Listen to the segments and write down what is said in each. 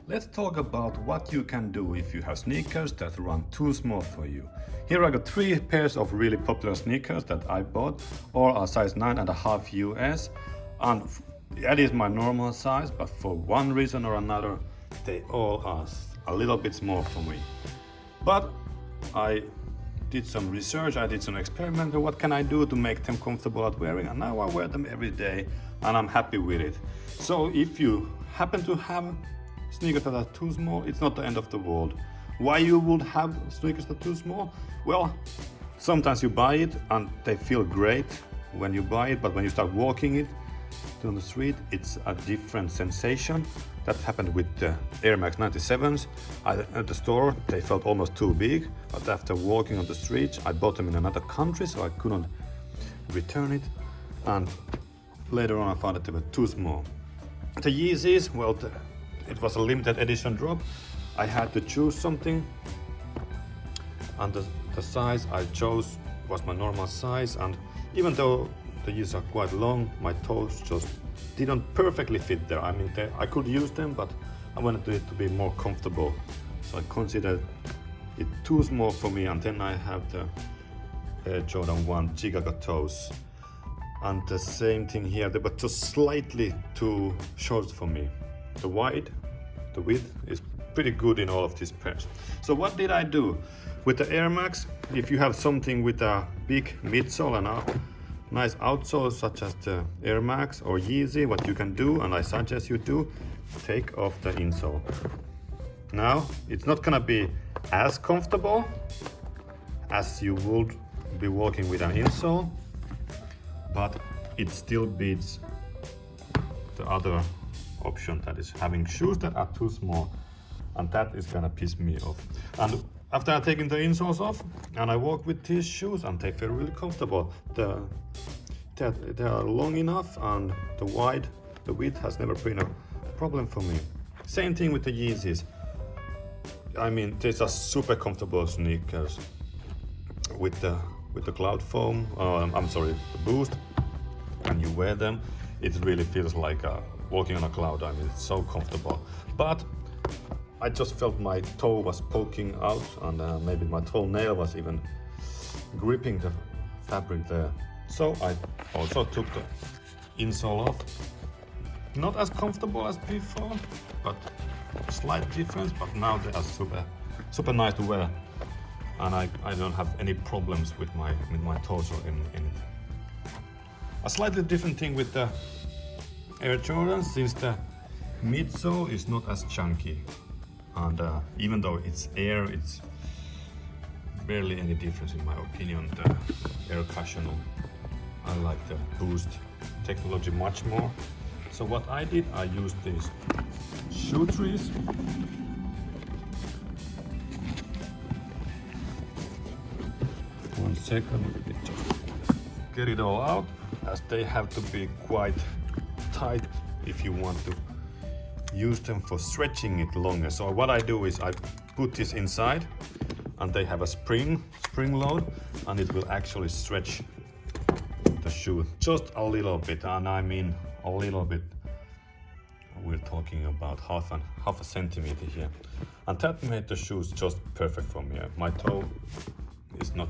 Let's talk about what you can do if you have sneakers that run too small for you. Here I got 3 pairs of really popular sneakers that I bought, all are size 9.5 US, and that is my normal size, but for one reason or another they all are a little bit small for me. But I did some research, I did some experiment, what can I do to make them comfortable at wearing, and now I wear them every day and I'm happy with it. So if you happen to have sneakers that are too small, it's not the end of the world. Why you would have sneakers that are too small? Well, sometimes you buy it and they feel great when you buy it, but when you start walking it on the street, it's a different sensation. That happened with the Air Max 97s. At the store, they felt almost too big, but after walking on the streets, I bought them in another country, so I couldn't return it. And later on, I found that they were too small. The Yeezys, well, it was a limited edition drop. I had to choose something, and the size I chose was my normal size, and even though the Yeezys are quite long, my toes just didn't perfectly fit there. I mean, I could use them, but I wanted it to be more comfortable, so I considered it too small for me. And then I have the Air Jordan 1 Giga toes, and the same thing here, they were just slightly too short for me. The width is pretty good in all of these pairs. So what did I do? With the Air Max, if you have something with a big midsole and a nice outsole such as the Air Max or Yeezy, what you can do, and I suggest you do, take off the insole. Now, it's not gonna be as comfortable as you would be walking with an insole, but it still beats the other option, that is having shoes that are too small, and that is gonna piss me off. And after I've taken the insoles off and I walk with these shoes, and they feel really comfortable. They are long enough, and the width has never been a problem for me. Same thing with the Yeezys. I mean, these are super comfortable sneakers with the cloud foam. The Boost. When you wear them, it really feels like walking on a cloud. I mean, it's so comfortable. But I just felt my toe was poking out, and maybe my toenail was even gripping the fabric there. So I also took the insole off. Not as comfortable as before, but slight difference. But now they are super nice to wear, and I don't have any problems with my toes or anything. A slightly different thing with the Air Jordans, since the midsole is not as chunky, and even though it's air, it's barely any difference in my opinion. The air cushion, I like the Boost technology much more. So what I did, I used these shoe trees. One second, let me just get it all out, as they have to be quite tight if you want to use them for stretching it longer. So what I do is I put this inside, and they have a spring load, and it will actually stretch the shoe just a little bit, and I mean a little bit. We're talking about half a centimeter here, and that made the shoes just perfect for me. My toe is not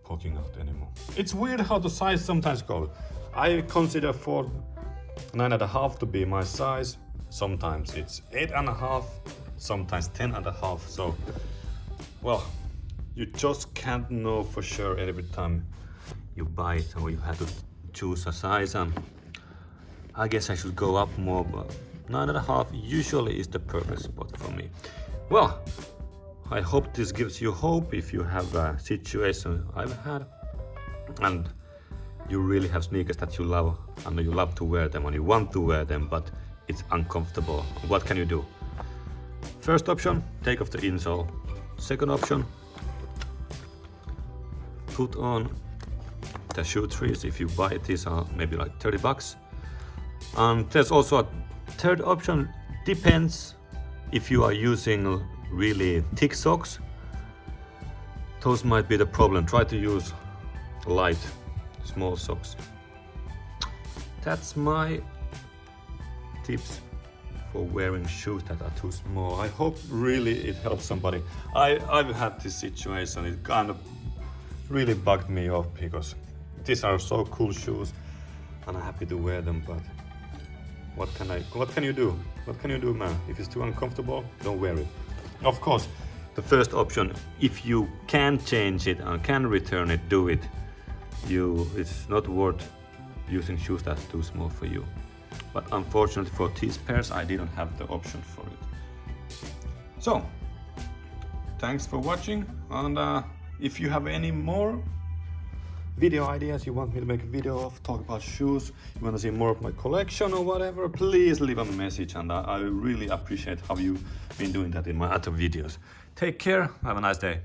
poking out anymore. It's weird how the size sometimes goes. I consider 9.5 to be my size. Sometimes it's 8.5, sometimes 10.5. So, well, you just can't know for sure every time you buy it, or you have to choose a size. And I guess I should go up more, but 9.5 usually is the perfect spot for me. Well, I hope this gives you hope if you have a situation I've had, and you really have sneakers that you love, and you love to wear them, and you want to wear them, but it's uncomfortable. What can you do? First option, take off the insole. Second option, put on the shoe trees. If you buy it, these are maybe like $30. And there's also a third option, depends if you are using really thick socks. Those might be the problem. Try to use light, small socks. That's my tips for wearing shoes that are too small. I hope really it helps somebody. I've had this situation. It kind of really bugged me off because these are so cool shoes and I'm happy to wear them, but what can you do? What can you do, man? If it's too uncomfortable, don't wear it. Of course, the first option, if you can change it and can return it, do it. It's not worth using shoes that are too small for you. But unfortunately for these pairs, I didn't have the option for it. So, thanks for watching, and if you have any more video ideas you want me to make a video of, talk about shoes, you want to see more of my collection or whatever, please leave a message, and I really appreciate how you've been doing that in my other videos. Take care, have a nice day.